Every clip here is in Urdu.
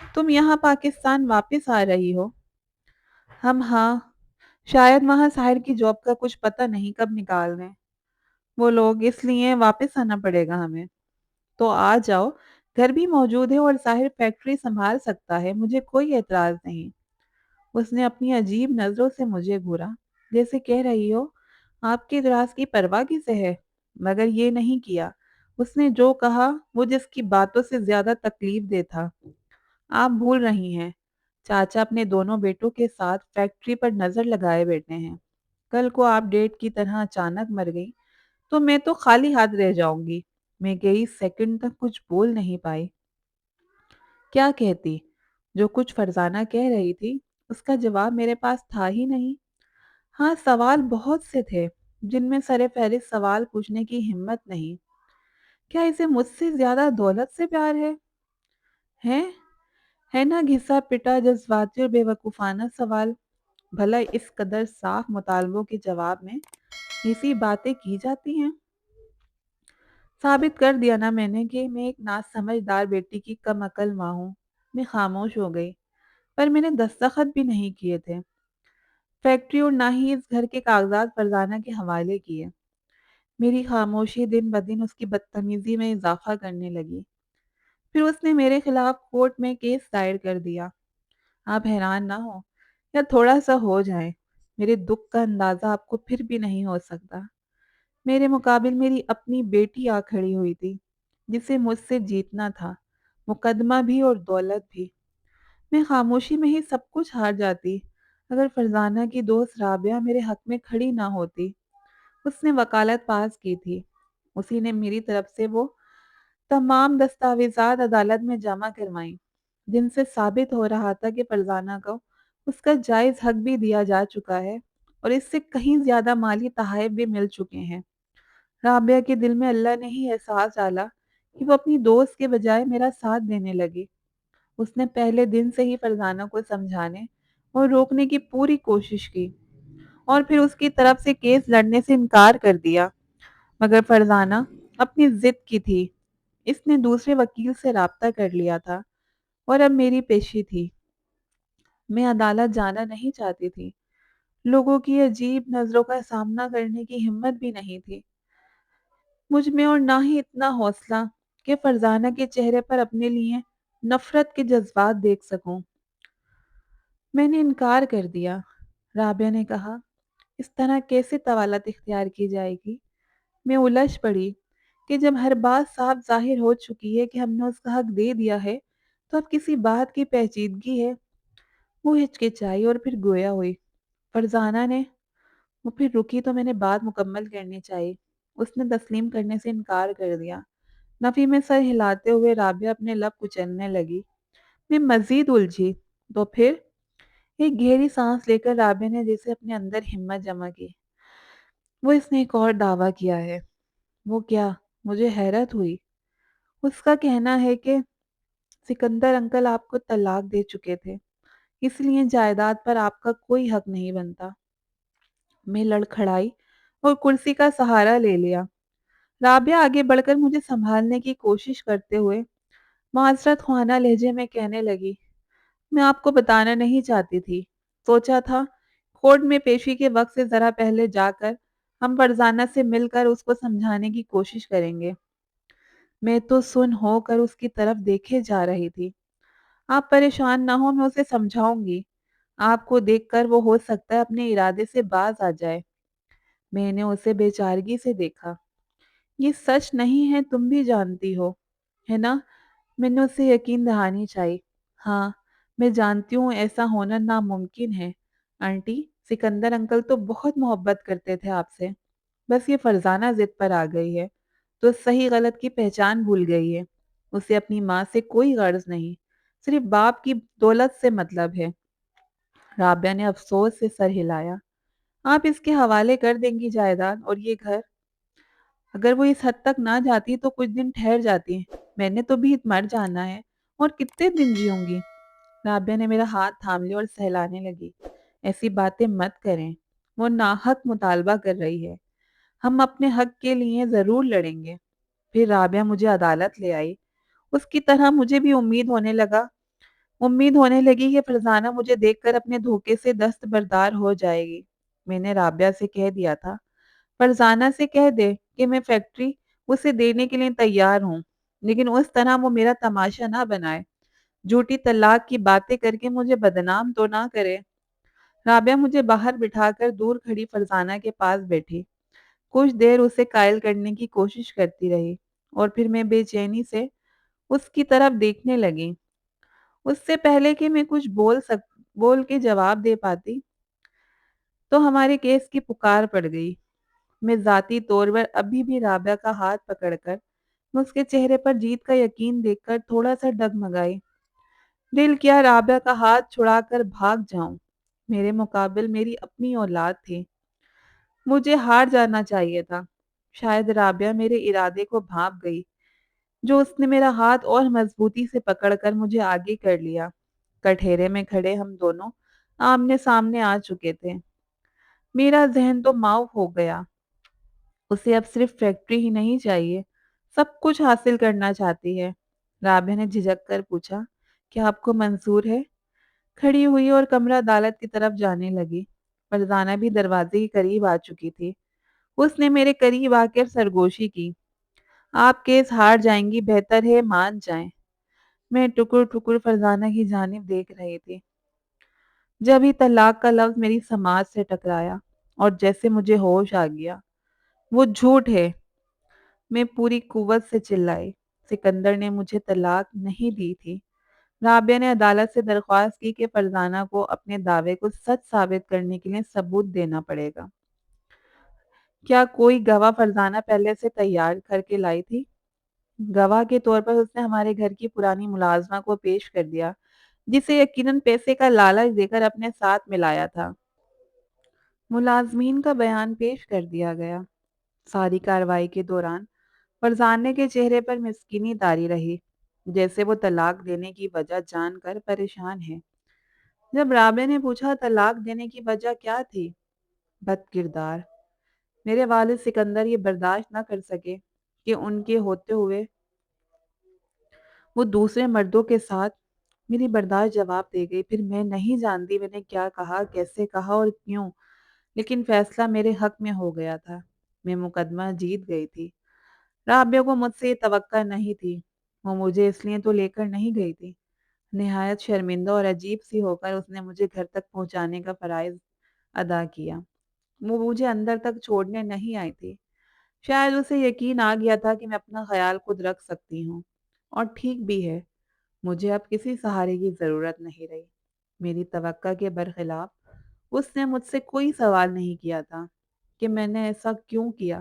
تم یہاں پاکستان واپس آ رہی ہو؟ ہاں، شاید وہاں ساحر کی جاب کا کچھ پتہ نہیں کب نکال دیں وہ لوگ، اس لیے واپس آنا پڑے گا ہمیں۔ تو آ جاؤ، گھر بھی موجود ہے اور ظاہر فیکٹری سنبھال سکتا ہے، مجھے کوئی اعتراض نہیں۔ اس نے اپنی عجیب نظروں سے مجھے گھورا، جیسے کہہ رہی ہو آپ کے اعتراض کی پرواہ کسے ہے؟ مگر یہ نہیں کیا۔ اس نے جو کہا وہ جس کی باتوں سے زیادہ تکلیف دہ تھا۔ آپ بھول رہی ہیں، چاچا اپنے دونوں بیٹوں کے ساتھ فیکٹری پر نظر لگائے بیٹھے ہیں۔ کل کو آپ ڈیٹ کی طرح اچانک مر گئی تو میں تو خالی ہاتھ رہ جاؤں گی۔ میں کئی سیکنڈ تک کچھ بول نہیں پائی۔ کیا کہتی؟ جو کچھ فرزانہ کہہ رہی تھی اس کا جواب میرے پاس تھا ہی نہیں۔ ہاں، سوال بہت سے تھے جن میں سر فہرست سوال پوچھنے کی ہمت نہیں۔ کیا اسے مجھ سے زیادہ دولت سے پیار ہے؟ ہے ہے نا گھسا پٹا جذباتی اور بے وقوفانہ سوال؟ بھلا اس قدر صاف مطالبوں کے جواب میں ایسی باتیں کی جاتی ہیں؟ ثابت کر دیا نا میں نے کہ میں ایک ناسمجھدار بیٹی کی کم عقل ماں ہوں۔ میں خاموش ہو گئی، پر میں نے دستخط بھی نہیں کیے تھے فیکٹری اور نہ ہی اس گھر کے کاغذات فرزانہ کے حوالے کیے۔ میری خاموشی دن بدن اس کی بدتمیزی میں اضافہ کرنے لگی۔ پھر اس نے میرے خلاف کورٹ میں کیس دائر کر دیا۔ آپ حیران نہ ہو یا تھوڑا سا ہو جائیں، میرے دکھ کا اندازہ آپ کو پھر بھی نہیں ہو سکتا۔ میرے مقابل میری اپنی بیٹی آ کھڑی ہوئی تھی جسے مجھ سے جیتنا تھا، مقدمہ بھی اور دولت بھی۔ میں خاموشی میں ہی سب کچھ ہار جاتی اگر فرزانہ کی دوست رابعہ میرے حق میں کھڑی نہ ہوتی۔ اس نے وکالت پاس کی تھی، اسی نے میری طرف سے وہ تمام دستاویزات عدالت میں جمع کروائیں جن سے ثابت ہو رہا تھا کہ فرزانہ کو اس کا جائز حق بھی دیا جا چکا ہے اور اس سے کہیں زیادہ مالی تحائف بھی مل چکے ہیں۔ رابعہ کے دل میں اللہ نے ہی احساس ڈالا کہ وہ اپنی دوست کے بجائے میرا ساتھ دینے لگی۔ اس نے پہلے دن سے ہی فرزانہ کو سمجھانے اور روکنے کی پوری کوشش کی اور پھر اس کی طرف سے کیس لڑنے سے انکار کر دیا، مگر فرزانہ اپنی ضد کی تھی۔ اس نے دوسرے وکیل سے رابطہ کر لیا تھا اور اب میری پیشی تھی۔ میں عدالت جانا نہیں چاہتی تھی، لوگوں کی عجیب نظروں کا سامنا کرنے کی ہمت بھی نہیں تھی مجھ میں، اور نہ ہی اتنا حوصلہ کہ فرزانہ کے چہرے پر اپنے لیے نفرت کے جذبات دیکھ سکوں۔ میں نے انکار کر دیا۔ رابعہ نے کہا، اس طرح کیسے طوالت اختیار کی جائے گی؟ میں الجھ پڑی کہ جب ہر بات صاف ظاہر ہو چکی ہے کہ ہم نے اس کا حق دے دیا ہے تو اب کسی بات کی پیچیدگی ہے۔ وہ ہچکچائی اور پھر گویا ہوئی۔ فرزانہ نے، وہ پھر رکی تو میں نے بات مکمل کرنی چاہی۔ اس نے تسلیم کرنے سے انکار کر دیا۔ نفی میں سر ہلاتے ہوئے رابعہ اپنے لب کچلنے لگی۔ میں مزید الجھی تو پھر ایک گہری سانس لے کر رابعہ نے جیسے اپنے اندر ہمت جمع کی۔ وہ اس نے ایک اور دعویٰ کیا ہے۔ وہ کیا؟ مجھے حیرت ہوئی۔ اس کا کہنا ہے کہ سکندر انکل آپ کو طلاق دے چکے تھے، اس لیے جائیداد پر آپ کا کوئی حق نہیں بنتا۔ میں لڑکھڑائی اور کرسی کا سہارا لے لیا۔ رابعہ آگے بڑھ کر مجھے سنبھالنے کی کوشش کرتے ہوئے معذرت خواہانہ لہجے میں کہنے لگی، میں آپ کو بتانا نہیں چاہتی تھی، سوچا تھا کورٹ میں پیشی کے وقت سے ذرا پہلے جا کر ہم فرزانہ سے مل کر اس کو سمجھانے کی کوشش کریں گے۔ میں تو سن ہو کر اس کی طرف دیکھے جا رہی تھی۔ آپ پریشان نہ ہو، میں اسے سمجھاؤں گی۔ آپ کو دیکھ کر وہ ہو سکتا ہے اپنے ارادے سے باز آ جائے۔ میں نے اسے بے چارگی سے دیکھا۔ یہ سچ نہیں ہے، تم بھی جانتی ہو، ہے نا؟ میں نے اسے یقین دہانی چاہی۔ ہاں، میں جانتی ہوں ایسا ہونا ناممکن ہے آنٹی، سکندر انکل تو بہت محبت کرتے تھے آپ سے، بس یہ فرزانہ ضد پر آ گئی ہے تو صحیح غلط کی پہچان بھول گئی ہے۔ اسے اپنی ماں سے کوئی غرض نہیں، صرف باپ کی دولت سے مطلب ہے۔ رابعہ نے افسوس سے سر ہلایا۔ آپ اس کے حوالے کر دیں گی جائیداد اور یہ گھر؟ اگر وہ اس حد تک نہ جاتی تو کچھ دن ٹھہر جاتی، میں نے تو بھی مر جانا ہے، اور کتنے دن جیوں گی؟ رابعہ نے میرا ہاتھ تھام لیا اور سہلانے لگی۔ ایسی باتیں مت کریں، وہ ناحق مطالبہ کر رہی ہے، ہم اپنے حق کے لیے ضرور لڑیں گے۔ پھر رابعہ مجھے عدالت لے آئی۔ اس کی طرح مجھے بھی امید ہونے لگا امید ہونے لگی کہ فرزانہ مجھے دیکھ کر اپنے دھوکے سے دستبردار ہو جائے گی۔ میں نے رابعہ سے کہہ دیا تھا، فرزانہ سے کہہ دے کہ میں فیکٹری اسے دینے کے لیے تیار ہوں، لیکن اس طرح وہ میرا تماشا نہ بنائے، جھوٹی طلاق کی باتیں کر کے مجھے بدنام تو نہ کرے۔ رابعہ مجھے باہر بٹھا کر دور کھڑی فرزانہ کے پاس بیٹھی، کچھ دیر اسے قائل کرنے کی کوشش کرتی رہی، اور پھر میں بے چینی سے اس کی طرف دیکھنے لگی۔ اس سے پہلے کہ میں کچھ بول کے جواب دے پاتی تو ہمارے کیس کی پکار پڑ گئی۔ میں ذاتی طور پر ابھی بھی رابعہ کا ہاتھ پکڑ کر میں اس کے چہرے پر جیت کا یقین دیکھ کر تھوڑا سا ڈگمگائی۔ دل کیا رابعہ کا ہاتھ چھڑا کر بھاگ جاؤں۔ میرے مقابل میری اپنی اولاد تھی، مجھے ہار جانا چاہیے تھا۔ شاید رابعہ میرے ارادے کو بھانپ گئی، جو اس نے میرا ہاتھ اور مضبوطی سے پکڑ کر مجھے آگے کر لیا۔ کٹہرے میں کھڑے ہم دونوں آمنے سامنے آ چکے تھے۔ میرا ذہن تو معاف ہو گیا۔ اسے اب صرف فیکٹری ہی نہیں چاہیے، سب کچھ حاصل کرنا چاہتی ہے۔ رابعہ نے جھجک کر پوچھا، کیا آپ کو منظور ہے؟ کھڑی ہوئی اور کمرہ عدالت کی طرف جانے لگی۔ فرزانہ بھی دروازے کے قریب آ چکی تھی۔ اس نے میرے قریب آ کر سرگوشی کی، آپ کیس ہار جائیں گی، بہتر ہے مان جائیں۔ میں ٹکر ٹکر فرزانہ کی جانب دیکھ رہی تھی، جب ہی طلاق کا لفظ میری سماعت سے ٹکرایا اور جیسے مجھے ہوش آ گیا۔ وہ جھوٹ ہے، میں پوری قوت سے چلائی۔ سکندر نے مجھے طلاق نہیں دی تھی۔ رابعہ نے عدالت سے درخواست کی کہ فرزانہ کو اپنے دعوے کو سچ ثابت کرنے کے لیے ثبوت دینا پڑے گا۔ کیا کوئی گواہ فرزانہ پہلے سے تیار کر کے لائی تھی؟ گواہ کے طور پر اس نے ہمارے گھر کی پرانی ملازمہ کو پیش کر دیا، جسے یقیناً پیسے کا لالچ دے کر اپنے ساتھ ملایا تھا۔ ملازمین کا بیان پیش کر دیا گیا۔ ساری کارروائی کے دوران فرزانے کے چہرے پر مسکینی طاری رہی، جیسے وہ طلاق دینے کی وجہ جان کر پریشان ہے۔ جب رابعہ نے پوچھا طلاق دینے کی وجہ کیا تھی؟ بد کردار۔ میرے والد سکندر یہ برداشت نہ کر سکے کہ ان کے ہوتے ہوئے وہ دوسرے مردوں کے ساتھ۔ میری برداشت جواب دے گئی۔ پھر میں نہیں جانتی میں نے کیا کہا، کیسے کہا اور کیوں، لیکن فیصلہ میرے حق میں ہو گیا تھا۔ میں مقدمہ جیت گئی تھی۔ رابعہ کو مجھ سے یہ توقع نہیں تھی، وہ مجھے اس لیے تو لے کر نہیں گئی تھی۔ نہایت شرمندہ اور عجیب سی ہو کر اس نے مجھے گھر تک پہنچانے کا فرائض ادا کیا۔ وہ مجھے اندر تک چھوڑنے نہیں آئی تھی۔ شاید اسے یقین آ گیا تھا کہ میں اپنا خیال خود رکھ سکتی ہوں، اور ٹھیک بھی ہے، مجھے اب کسی سہارے کی ضرورت نہیں رہی۔ میری توقع کے برخلاف اس نے مجھ سے کوئی سوال نہیں کیا تھا کہ میں نے ایسا کیوں کیا،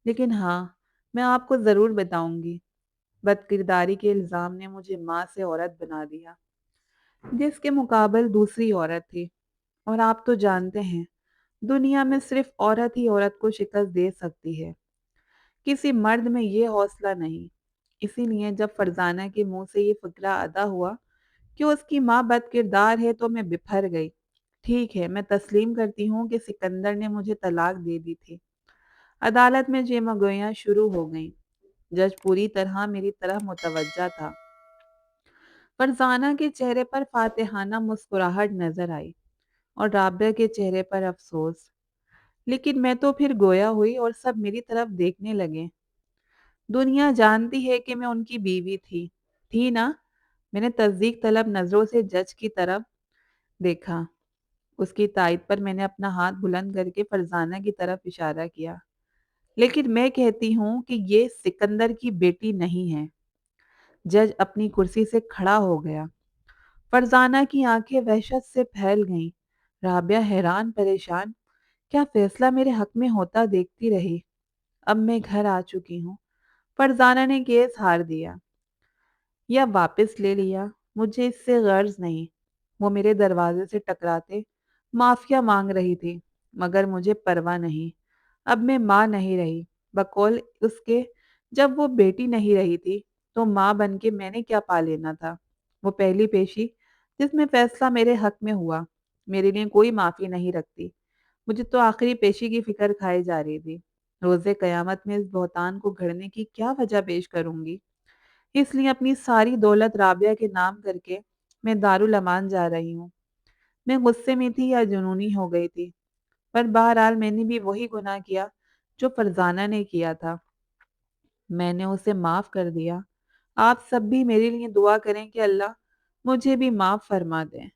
لیکن ہاں، میں آپ کو ضرور بتاؤں گی۔ بد کرداری کے الزام نے مجھے ماں سے عورت بنا دیا، جس کے مقابل دوسری عورت تھی، اور آپ تو جانتے ہیں دنیا میں صرف عورت ہی عورت کو شکست دے سکتی ہے، کسی مرد میں یہ حوصلہ نہیں۔ اسی لیے جب فرزانہ کے منہ سے یہ فقرہ ادا ہوا کہ اس کی ماں بد کردار ہے تو میں بپھر گئی۔ ٹھیک ہے، میں تسلیم کرتی ہوں کہ سکندر نے مجھے طلاق دے دی تھی۔ عدالت میں جیمگوئیاں شروع ہو گئیں۔ جج پوری طرح میری طرف متوجہ تھا۔ فرزانہ کے چہرے پر فاتحانہ مسکراہٹ نظر آئی، اور رابعہ کے چہرے پر افسوس۔ لیکن میں تو پھر گویا ہوئی اور سب میری طرف دیکھنے لگے۔ دنیا جانتی ہے کہ میں ان کی بیوی تھی نا؟ میں نے تصدیق طلب نظروں سے جج کی طرف دیکھا۔ اس کی تائید پر میں نے اپنا ہاتھ بلند کر کے فرزانہ کی طرف اشارہ کیا۔ لیکن میں کہتی ہوں کہ یہ سکندر کی بیٹی نہیں ہے۔ جج اپنی کرسی سے کھڑا ہو گیا۔ فرزانہ کی آنکھیں وحشت سے پھیل گئیں۔ رابعہ حیران پریشان کیا فیصلہ میرے حق میں ہوتا دیکھتی رہی۔ اب میں گھر آ چکی ہوں۔ فرزانہ نے کیس ہار دیا یا واپس لے لیا، مجھے اس سے غرض نہیں۔ وہ میرے دروازے سے ٹکراتے معافیا مانگ رہی تھی، مگر مجھے پرواہ نہیں۔ اب میں ماں نہیں رہی، بقول اس کے جب وہ بیٹی نہیں رہی تھی تو ماں بن کے میں نے کیا پا لینا تھا۔ وہ پہلی پیشی جس میں فیصلہ میرے حق میں ہوا میرے لیے کوئی معافی نہیں رکھتی۔ مجھے تو آخری پیشی کی فکر کھائی جا رہی تھی۔ روز قیامت میں اس بہتان کو گھڑنے کی کیا وجہ پیش کروں گی؟ اس لیے اپنی ساری دولت رابعہ کے نام کر کے میں دارالامان جا رہی ہوں۔ میں غصے میں تھی یا جنونی ہو گئی تھی، پر بہرحال میں نے بھی وہی گناہ کیا جو فرزانہ نے کیا تھا۔ میں نے اسے معاف کر دیا۔ آپ سب بھی میرے لیے دعا کریں کہ اللہ مجھے بھی معاف فرما دیں۔